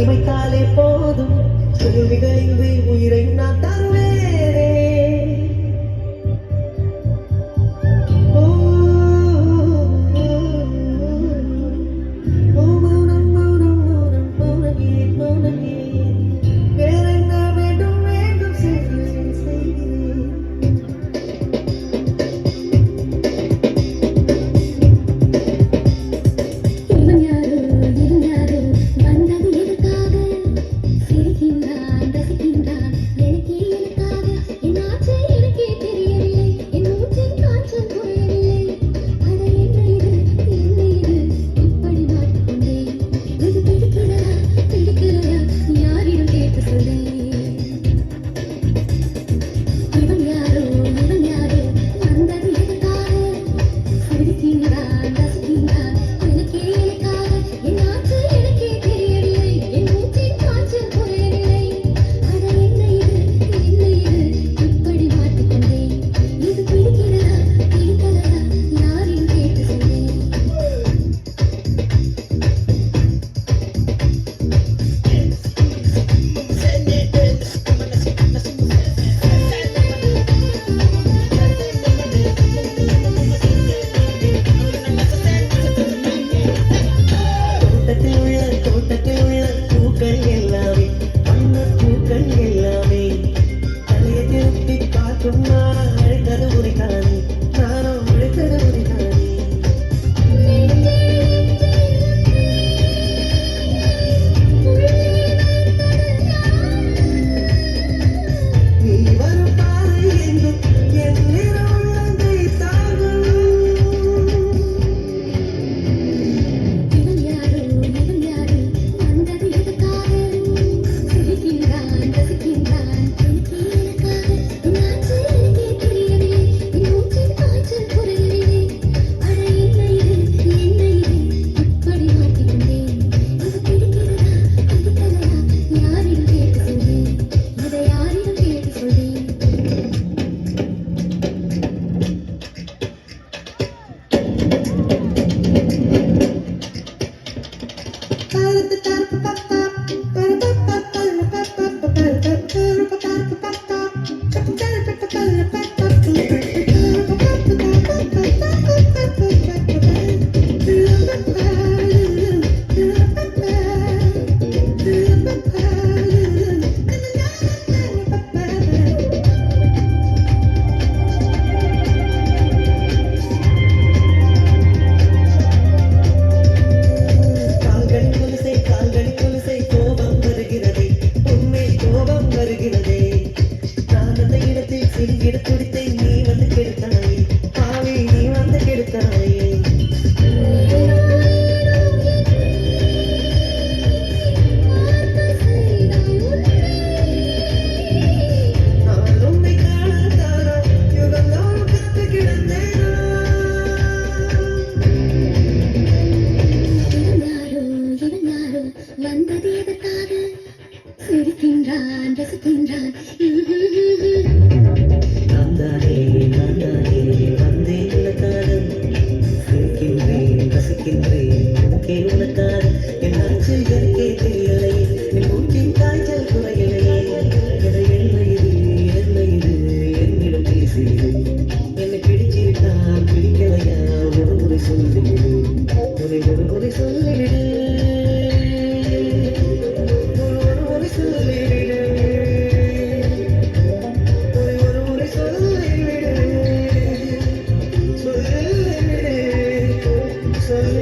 கண்ணி வைத்தாலே போதும் கேள்விகளின்றி உயிரை நான் தருவேனே. ஓ மௌனம் மௌனம் மௌனம் மௌனமே மௌனமே வேறென்ன வேண்டும் வேண்டும் செய்கிறேன் செய்கிறேன். இவன் யாரோ இவன் யாரோ வந்தது எதற்காக சிரிக்கின்றான் ரசிக்கின்றான் எனக்கே எனக்காக என்னாச்சு எனக்கே தெரியவில்லை என் மூச்சின் காய்ச்சல் குறையவில்லை அட என்ன இது இப்படி மாட்டிக்கொண்டேன் இது பிடிக்கிறதா பிடிக்கிறதா யாரிடம் கேட்டு சொல்லேன். இவன் யாரோ வந்தது எதற்காக சிரிக்கின்றான் ரசிக்கின்றான் எனக்கே எனக்காக என்னாச்சு எனக்கே தெரியவில்லை என் மூச்சின் காய்ச்சல் குறையவில்லை அட என்ன இது இப்படி மாட்டிக்கொண்டேன் இது பிடிக்கிறதா பிடிக்கிறதா யாரிடம் கேட்டு சொல்லேன். தோட்டத்தில் உள்ள பூக்கள் எல்லாமே வண்ணப் பூக்கள் எல்லாமே தலையை திருப்பி பார்க்கும் நான் அழைத்தது உரைத்தானே நானும் அழைத்தது உரைத்தானே. நீ வரும் பாதை எங்கும் என் நிறம் உள்ளங்கை தாங்கும். இவன் யாரோ வந்தது எதற்காக சிரிக்கின்றான் ரசிக்கின்றான் எனக்கே எனக்காக என்னாச்சு எனக்கே தெரியவில்லை என் மூச்சின் காய்ச்சல் குறையவில்லை அட என்ன இது இப்படி மாட்டிக்கொண்டேன் இது பிடிக்கிறதா பிடிக்கிறதா யாரிடம் கேட்டு சொல்வேன் இதை யாரிடம் கேட்டு சொல்வேன். கால்களின் கொலுசை கோபம் வருகிறதே உண்மை கோபம் வருகிறதே. நான் அந்த இடத்தில் சிறுகிட துடித்தை நீ வந்து கெடுத்தாயே பாவி நீ வந்து கெடுத்தாயே. நான் உன்னை காணத்தானோ யுகந்தோறும் காத்து கிடந்தேனோ. இவன் யாரோ வந்தது எதற்காக சிரிக்கின்றான் ரசிக்கின்றான் நான் தானே வந்தேன் உனக்காக சிரிக்கின்றேன் ரசிக்கின்றேன் எனக்கே உனக்காக என்னாச்சு எனக்கே தெரியலை என் மூச்சின் காய்ச்சல் குறையலையே. என்ன இது என்னிடம் பேசுகிறது என்னை பிடிச்சிருக்கா பிடிக்கலையா ஒரு முறை சொல்லிவிடு ஒரு முறை சொல்லிவிடு ஒரு முறை சொல்லிவிடு ஒரு முறை சொல்லிவிடு சொல்லிவிடு சொல்லி